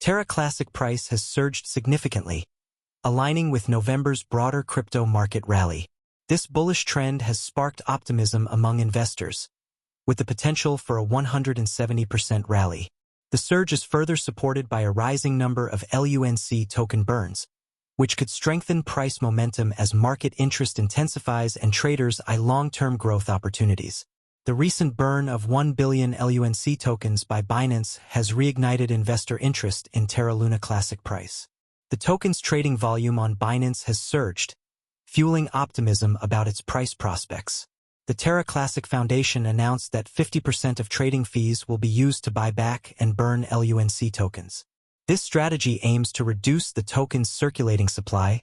Terra Classic price has surged significantly, aligning with November's broader crypto market rally. This bullish trend has sparked optimism among investors, with the potential for a 170% rally. The surge is further supported by a rising number of LUNC token burns, which could strengthen price momentum as market interest intensifies and traders eye long-term growth opportunities. The recent burn of 1 billion LUNC tokens by Binance has reignited investor interest in Terra Luna Classic price. The token's trading volume on Binance has surged, fueling optimism about its price prospects. The Terra Classic Foundation announced that 50% of trading fees will be used to buy back and burn LUNC tokens. This strategy aims to reduce the token's circulating supply,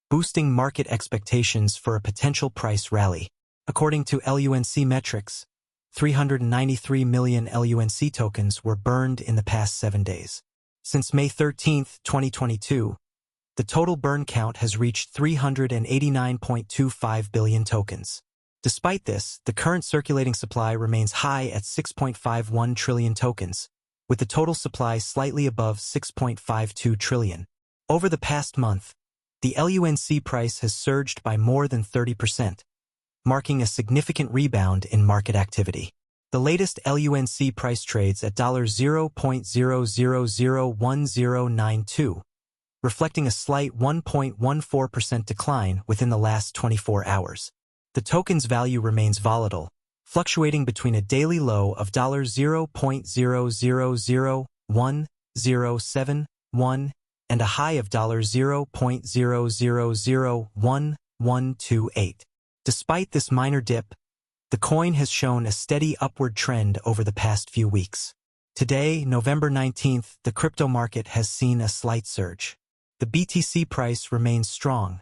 boosting market expectations for a potential price rally. According to LUNC metrics, 393 million LUNC tokens were burned in the past 7 days. Since May 13, 2022, the total burn count has reached 389.25 billion tokens. Despite this, the current circulating supply remains high at 6.51 trillion tokens, with the total supply slightly above 6.52 trillion. Over the past month, the LUNC price has surged by more than 30%, marking a significant rebound in market activity. The latest LUNC price trades at $0.001092, reflecting a slight 1.14% decline within the last 24 hours. The token's value remains volatile, fluctuating between a daily low of $0.001071 and a high of $0.001128. Despite this minor dip, the coin has shown a steady upward trend over the past few weeks. Today, November 19th, the crypto market has seen a slight surge. The BTC price remains strong,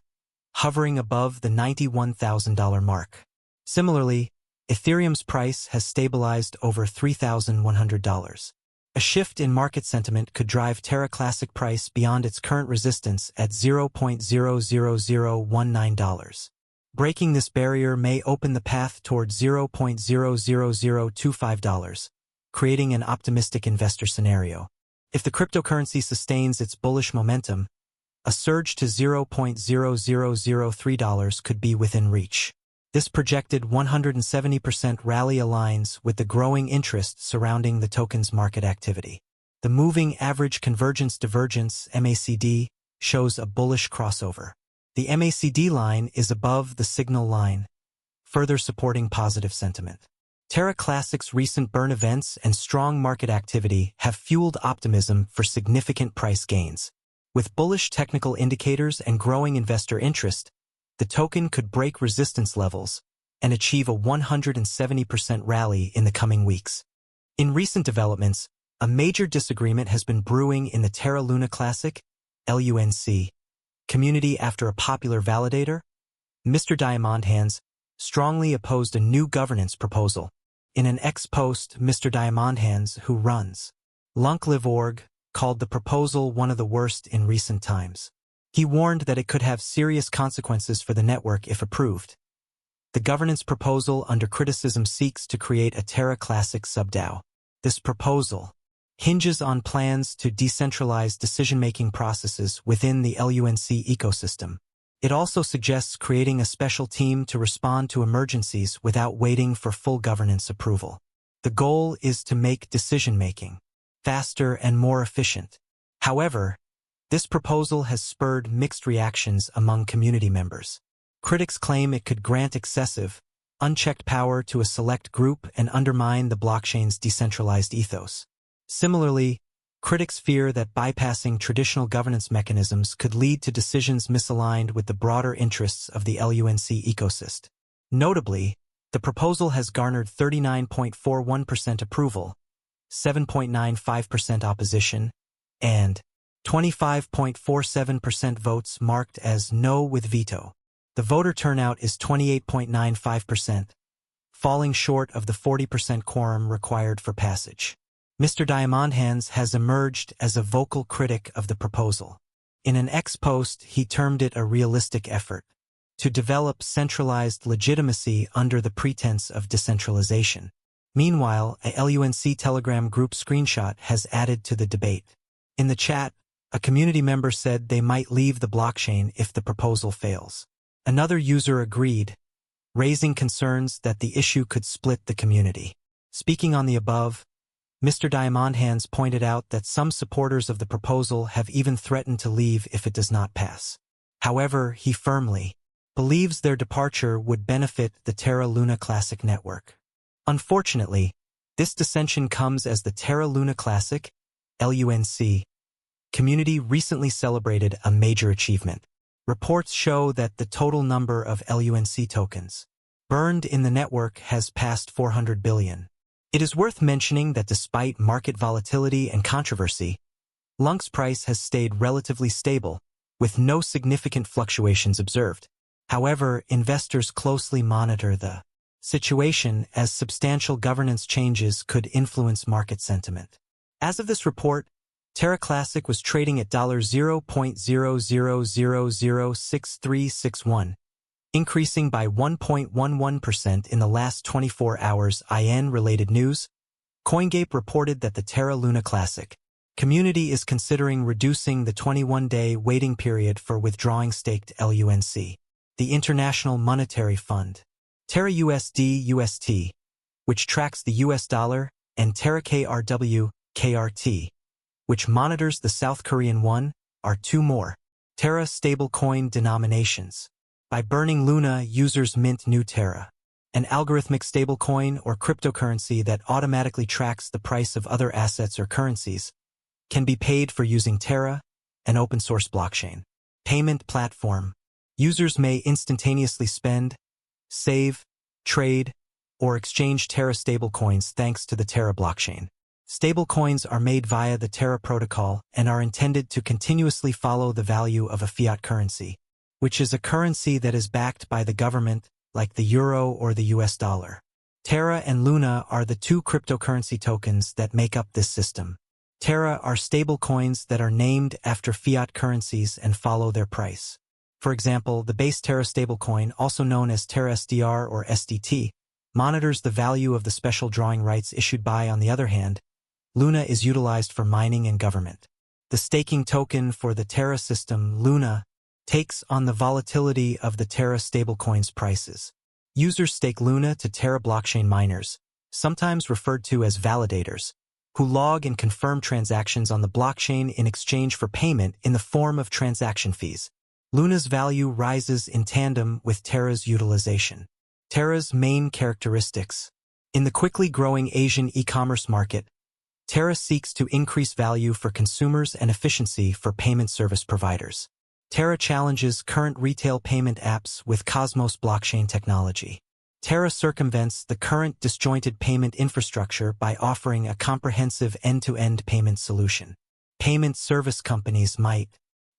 hovering above the $91,000 mark. Similarly, Ethereum's price has stabilized over $3,100. A shift in market sentiment could drive Terra Classic price beyond its current resistance at $0.00019. Breaking this barrier may open the path toward $0.00025, creating an optimistic investor scenario. If the cryptocurrency sustains its bullish momentum, a surge to $0.0003 could be within reach. This projected 170% rally aligns with the growing interest surrounding the token's market activity. The Moving Average Convergence Divergence (MACD) shows a bullish crossover. The MACD line is above the signal line, further supporting positive sentiment. Terra Classic's recent burn events and strong market activity have fueled optimism for significant price gains. With bullish technical indicators and growing investor interest, the token could break resistance levels and achieve a 170% rally in the coming weeks. In recent developments, a major disagreement has been brewing in the Terra Luna Classic (LUNC) community after a popular validator, Mr. Diamondhands, strongly opposed a new governance proposal. In an ex-post, Mr. Diamondhands, who runs LUNC, called the proposal one of the worst in recent times. He warned that it could have serious consequences for the network if approved. The governance proposal under criticism seeks to create a Terra Classic subDAO. This proposal hinges on plans to decentralize decision-making processes within the LUNC ecosystem. It also suggests creating a special team to respond to emergencies without waiting for full governance approval. The goal is to make decision-making faster and more efficient. However, this proposal has spurred mixed reactions among community members. Critics claim it could grant excessive, unchecked power to a select group and undermine the blockchain's decentralized ethos. Similarly, critics fear that bypassing traditional governance mechanisms could lead to decisions misaligned with the broader interests of the LUNC ecosystem. Notably, the proposal has garnered 39.41% approval, 7.95% opposition, and 25.47% votes marked as no with veto. The voter turnout is 28.95%, falling short of the 40% quorum required for passage. Mr. Diamondhands has emerged as a vocal critic of the proposal. In an ex-post, he termed it a realistic effort to develop centralized legitimacy under the pretense of decentralization. Meanwhile, a LUNC Telegram group screenshot has added to the debate. In the chat, a community member said they might leave the blockchain if the proposal fails. Another user agreed, raising concerns that the issue could split the community. Speaking on the above, Mr. Diamondhands pointed out that some supporters of the proposal have even threatened to leave if it does not pass. However, he firmly believes their departure would benefit the Terra Luna Classic network. Unfortunately, this dissension comes as the Terra Luna Classic, LUNC, community recently celebrated a major achievement. Reports show that the total number of LUNC tokens burned in the network has passed 400 billion. It is worth mentioning that despite market volatility and controversy, LUNC's price has stayed relatively stable, with no significant fluctuations observed. However, investors closely monitor the situation as substantial governance changes could influence market sentiment. As of this report, Terra Classic was trading at $0.00006361, increasing by 1.11% in the last 24 hours. IN-related news, CoinGape reported that the Terra Luna Classic community is considering reducing the 21-day waiting period for withdrawing staked LUNC. The International Monetary Fund, Terra USD/UST, which tracks the US dollar, and Terra KRW/KRT, which monitors the South Korean won, are two more Terra stablecoin denominations. By burning Luna, users mint new Terra, an algorithmic stablecoin or cryptocurrency that automatically tracks the price of other assets or currencies, can be paid for using Terra, an open-source blockchain payment platform. Users may instantaneously spend, save, trade, or exchange Terra stablecoins thanks to the Terra blockchain. Stablecoins are made via the Terra protocol and are intended to continuously follow the value of a fiat currency, which is a currency that is backed by the government, like the euro or the US dollar. Terra and Luna are the two cryptocurrency tokens that make up this system. Terra are stablecoins that are named after fiat currencies and follow their price. For example, the base Terra stablecoin, also known as Terra SDR or SDT, monitors the value of the special drawing rights issued by. On the other hand, Luna is utilized for mining and government. The staking token for the Terra system, Luna, takes on the volatility of the Terra stablecoin's prices. Users stake Luna to Terra blockchain miners, sometimes referred to as validators, who log and confirm transactions on the blockchain in exchange for payment in the form of transaction fees. Luna's value rises in tandem with Terra's utilization. Terra's main characteristics. In the quickly growing Asian e-commerce market, Terra seeks to increase value for consumers and efficiency for payment service providers. Terra challenges current retail payment apps with Cosmos blockchain technology. Terra circumvents the current disjointed payment infrastructure by offering a comprehensive end-to-end payment solution. Payment service companies might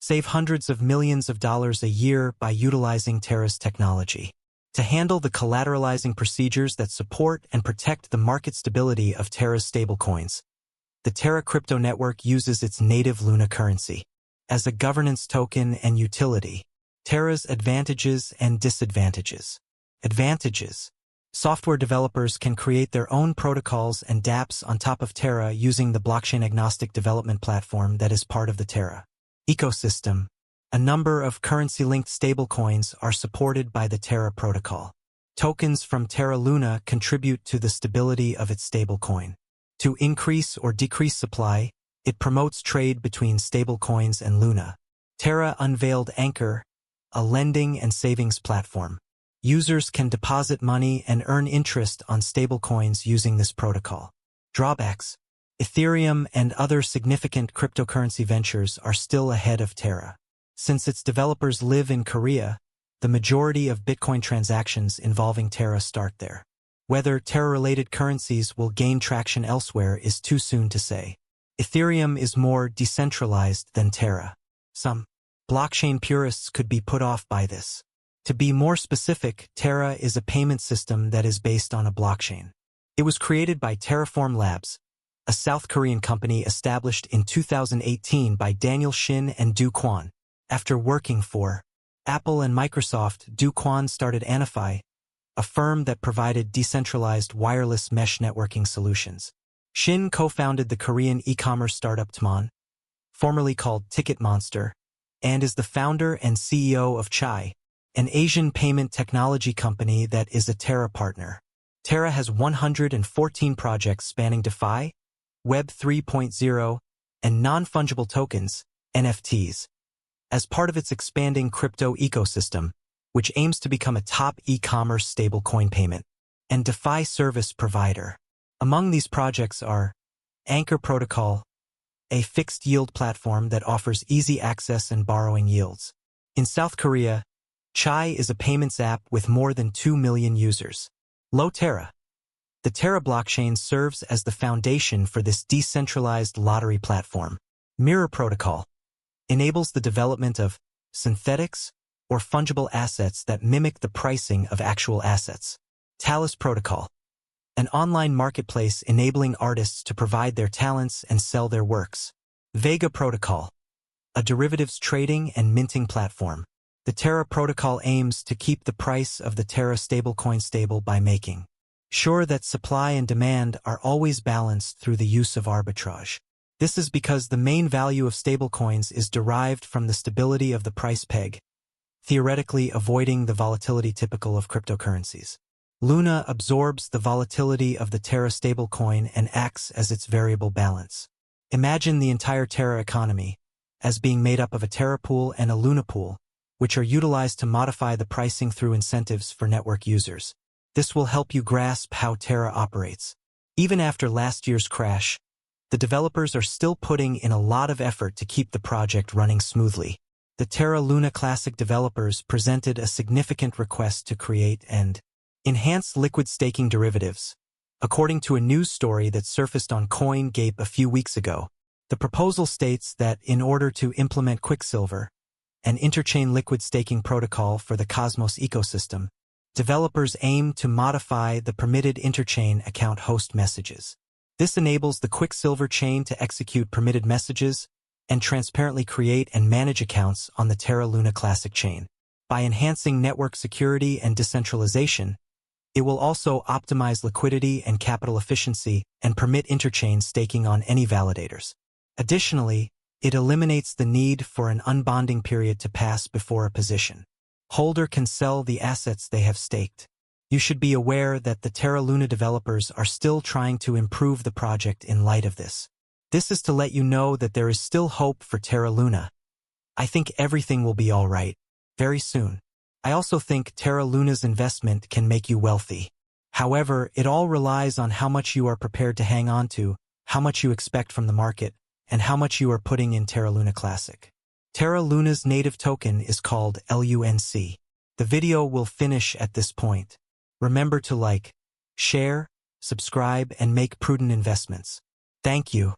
save hundreds of millions of dollars a year by utilizing Terra's technology. To handle the collateralizing procedures that support and protect the market stability of Terra's stablecoins, the Terra crypto network uses its native Luna currency as a governance token and utility. Terra's advantages and disadvantages. Advantages. Software developers can create their own protocols and dApps on top of Terra using the blockchain-agnostic development platform that is part of the Terra ecosystem. A number of currency-linked stablecoins are supported by the Terra protocol. Tokens from Terra Luna contribute to the stability of its stablecoin. To increase or decrease supply, it promotes trade between stablecoins and Luna. Terra unveiled Anchor, a lending and savings platform. Users can deposit money and earn interest on stablecoins using this protocol. Drawbacks. Ethereum and other significant cryptocurrency ventures are still ahead of Terra. Since its developers live in Korea, the majority of Bitcoin transactions involving Terra start there. Whether Terra-related currencies will gain traction elsewhere is too soon to say. Ethereum is more decentralized than Terra. Some blockchain purists could be put off by this. To be more specific, Terra is a payment system that is based on a blockchain. It was created by Terraform Labs, a South Korean company established in 2018 by Daniel Shin and Do Kwon. After working for Apple and Microsoft, Do Kwon started Anify, a firm that provided decentralized wireless mesh networking solutions. Shin co-founded the Korean e-commerce startup Tmon, formerly called Ticket Monster, and is the founder and CEO of Chai, an Asian payment technology company that is a Terra partner. Terra has 114 projects spanning DeFi, Web 3.0, and non-fungible tokens, NFTs, as part of its expanding crypto ecosystem, which aims to become a top e-commerce stablecoin payment and DeFi service provider. Among these projects are Anchor Protocol, a fixed-yield platform that offers easy access and borrowing yields. In South Korea, Chai is a payments app with more than 2 million users. Terra. The Terra blockchain serves as the foundation for this decentralized lottery platform. Mirror Protocol enables the development of synthetics or fungible assets that mimic the pricing of actual assets. Talus Protocol, an online marketplace enabling artists to provide their talents and sell their works. Vega Protocol, a derivatives trading and minting platform. The Terra protocol aims to keep the price of the Terra stablecoin stable by making sure that supply and demand are always balanced through the use of arbitrage. This is because the main value of stablecoins is derived from the stability of the price peg, theoretically avoiding the volatility typical of cryptocurrencies. Luna absorbs the volatility of the Terra stablecoin and acts as its variable balance. Imagine the entire Terra economy as being made up of a Terra pool and a Luna pool, which are utilized to modify the pricing through incentives for network users. This will help you grasp how Terra operates. Even after last year's crash, the developers are still putting in a lot of effort to keep the project running smoothly. The Terra Luna Classic developers presented a significant request to create and enhance liquid staking derivatives. According to a news story that surfaced on CoinGape a few weeks ago, the proposal states that in order to implement Quicksilver, an interchain liquid staking protocol for the Cosmos ecosystem, developers aim to modify the permitted interchain account host messages. This enables the Quicksilver chain to execute permitted messages and transparently create and manage accounts on the Terra Luna Classic chain. By enhancing network security and decentralization, it will also optimize liquidity and capital efficiency and permit interchain staking on any validators. Additionally, it eliminates the need for an unbonding period to pass before a position holder can sell the assets they have staked. You should be aware that the Terra Luna developers are still trying to improve the project in light of this. This is to let you know that there is still hope for Terra Luna. I think everything will be all right very soon. I also think Terra Luna's investment can make you wealthy. However, it all relies on how much you are prepared to hang on to, how much you expect from the market, and how much you are putting in Terra Luna Classic. Terra Luna's native token is called LUNC. The video will finish at this point. Remember to like, share, subscribe, and make prudent investments. Thank you.